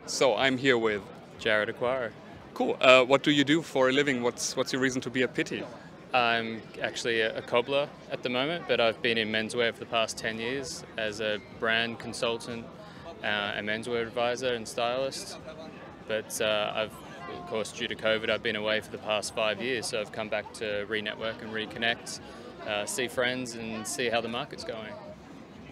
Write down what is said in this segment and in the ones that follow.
So I'm here with. Jared Acquaro. Cool. What do you do for a living? What's your reason to be at Pitti? I'm actually a cobbler at the moment, but I've been in menswear for the past 10 years as a brand consultant, a menswear advisor and stylist. But of course, due to COVID, I've been away for the past 5 years, so I've come back to re-network and reconnect, see friends and see how the market's going.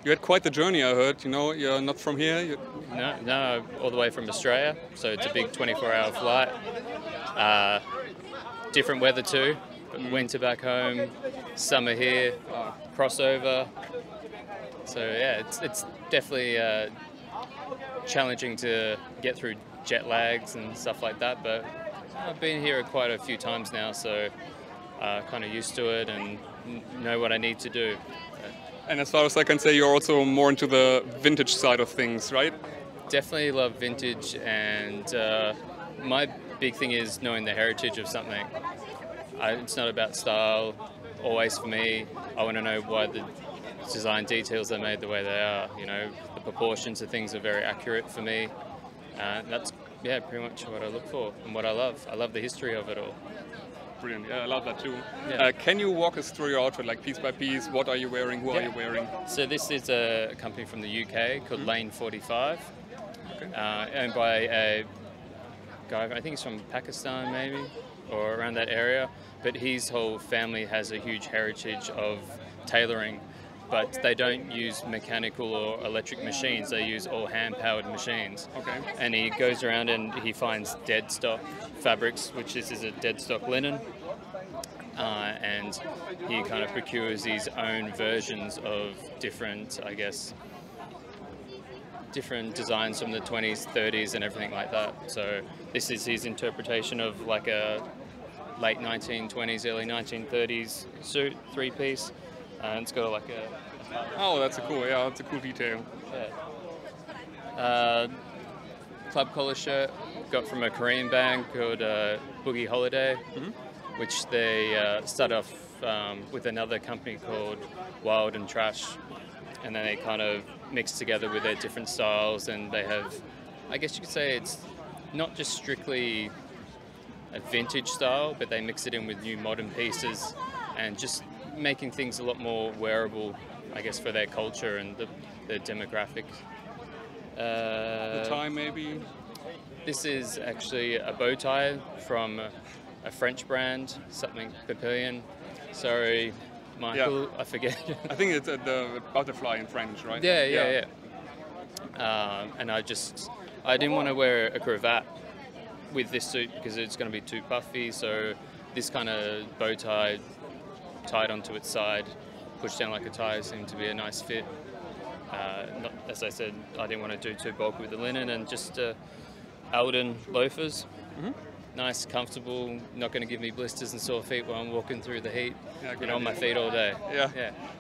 You had quite the journey, I heard. You know, you're not from here. No, all the way from Australia, so it's a big 24-hour flight. Different weather too, winter back home, summer here, crossover. So yeah, it's definitely challenging to get through jet lags and stuff like that, but I've been here quite a few times now, so kind of used to it and know what I need to do. And as far as I can say, you're also more into the vintage side of things, right? Definitely love vintage, and my big thing is knowing the heritage of something. It's not about style, always for me. I want to know why the design details are made the way they are. You know, the proportions of things are very accurate for me. That's pretty much what I look for and what I love. I love the history of it all. Brilliant. Yeah, I love that too. Yeah. Can you walk us through your outfit, like piece by piece? What are you wearing? Who are you wearing? So this is a company from the UK called Lane 45, owned by a guy, I think he's from Pakistan maybe, or around that area. But his whole family has a huge heritage of tailoring, but they don't use mechanical or electric machines. They use all hand-powered machines. Okay. And he goes around and he finds dead stock fabrics, which this is a dead stock linen. And he kind of procures his own versions of different, I guess, different designs from the 20s, 30s and everything like that. So this is his interpretation of like a late 1920s, early 1930s suit, three-piece. And it's got like a... Oh, that's a cool detail. Yeah. Club collar shirt, got from a Korean band called Boogie Holiday, which they started off with another company called Wild and Trash, and then they kind of mixed together with their different styles, and they have, I guess you could say it's not just strictly a vintage style, but they mix it in with new modern pieces and just making things a lot more wearable, I guess, for their culture and the demographic. The tie, maybe? This is actually a bow tie from a French brand, something Papillon. Sorry, Michael, I forget. I think it's the butterfly in French, right? Yeah. And I didn't want to wear a cravat with this suit because it's going to be too puffy, so this kind of bow tie tied onto its side, pushed down like a tie, seemed to be a nice fit. As I said, I didn't want to do too bulky with the linen, and just Alden loafers. Nice, comfortable, not going to give me blisters and sore feet while I'm walking through the heat. On my feet all day.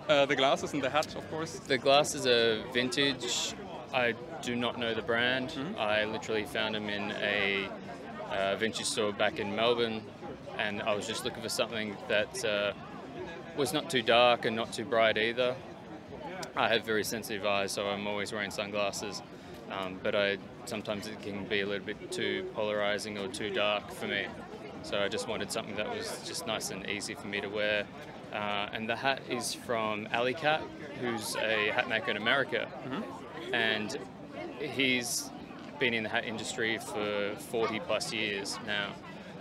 The glasses and the hat, of course. The glasses are vintage. I do not know the brand. I literally found them in a vintage store back in Melbourne, and I was just looking for something that was not too dark and not too bright either. I have very sensitive eyes, so I'm always wearing sunglasses, but sometimes it can be a little bit too polarizing or too dark for me. So I just wanted something that was just nice and easy for me to wear. And the hat is from Ali Cat, who's a hat maker in America, and he's been in the hat industry for 40 plus years now,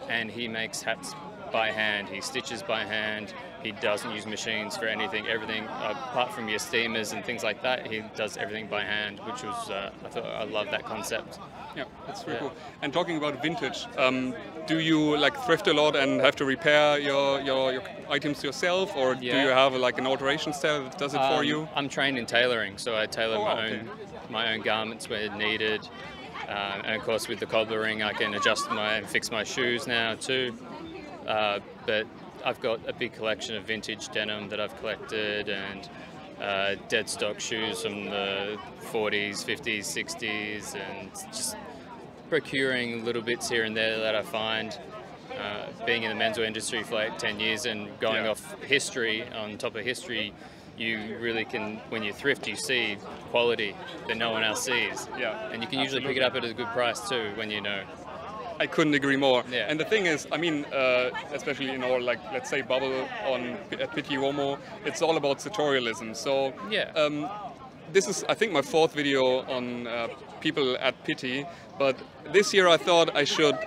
and he makes hats by hand. He stitches by hand. He doesn't use machines for everything, apart from your steamers and things like that. He does everything by hand, which was, I love that concept. Yeah, that's very cool. And talking about vintage, do you like thrift a lot and have to repair your items yourself, or do you have like an alteration style that does it for you? I'm trained in tailoring, so I tailor my own garments where needed. And of course, with the cobblering, I can adjust and fix my shoes now too. But I've got a big collection of vintage denim that I've collected, and dead stock shoes from the 40s, 50s, 60s, and just procuring little bits here and there that I find. Being in the menswear industry for like 10 years and going off history, on top of history, you really can, when you thrift, you see quality that no one else sees. Yeah, and you can usually pick it up at a good price too when you know. I couldn't agree more. Yeah. And the thing is, I mean, especially in our, like, let's say, bubble at Pitti Uomo, it's all about sartorialism. So this is, I think, my 4th video on people at Pitti. But this year I thought I should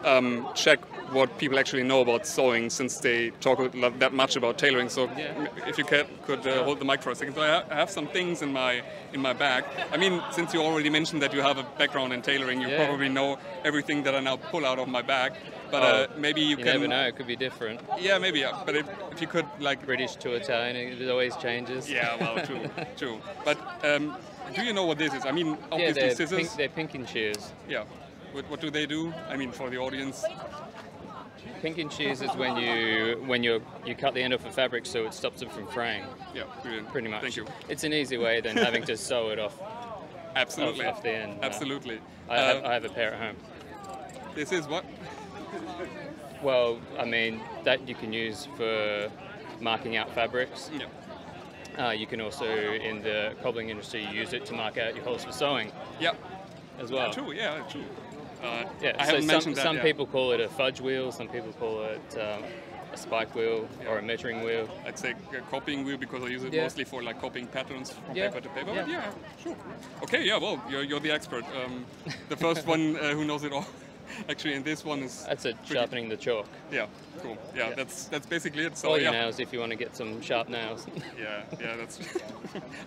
check what people actually know about sewing, since they talk that much about tailoring. So if you could hold the mic for a second. So I have some things in my bag. I mean, since you already mentioned that you have a background in tailoring, you probably know everything that I now pull out of my bag. But maybe you can... never know, it could be different. Yeah, maybe, yeah. But if you could, like... British to Italian, it always changes. Yeah, well, true. But do you know what this is? I mean, obviously scissors. They're pinking shears. Yeah. What do they do? I mean, for the audience. Pinking shears is when you cut the end off a fabric so it stops it from fraying. Yeah, brilliant. Pretty much. Thank you. It's an easy way than having to sew it off. Absolutely. Off the end. Absolutely. I have a pair at home. This is what? Well, I mean, that you can use for marking out fabrics. Yeah. You can also, in the cobbling industry, use it to mark out your holes for sewing. Yeah. As well. True. Yeah. True. I haven't mentioned that. Some people call it a fudge wheel. Some people call it a spike wheel or a measuring wheel. I'd say a copying wheel, because I use it mostly for like copying patterns from paper to paper. Yeah. But yeah, sure. Okay. Yeah. Well, you're the expert. The first one who knows it all. Actually, and this one is... That's sharpening the chalk. Yeah, cool. Yeah, that's basically it. So, or your nails if you want to get some sharp nails. Yeah, that's...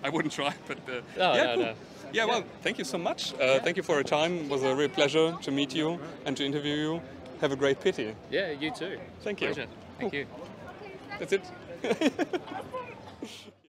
I wouldn't try, but... No. Yeah, well, thank you so much. Thank you for your time. It was a real pleasure to meet you and to interview you. Have a great Pitti. Yeah, you too. Thank you. Pleasure. Thank you. That's it.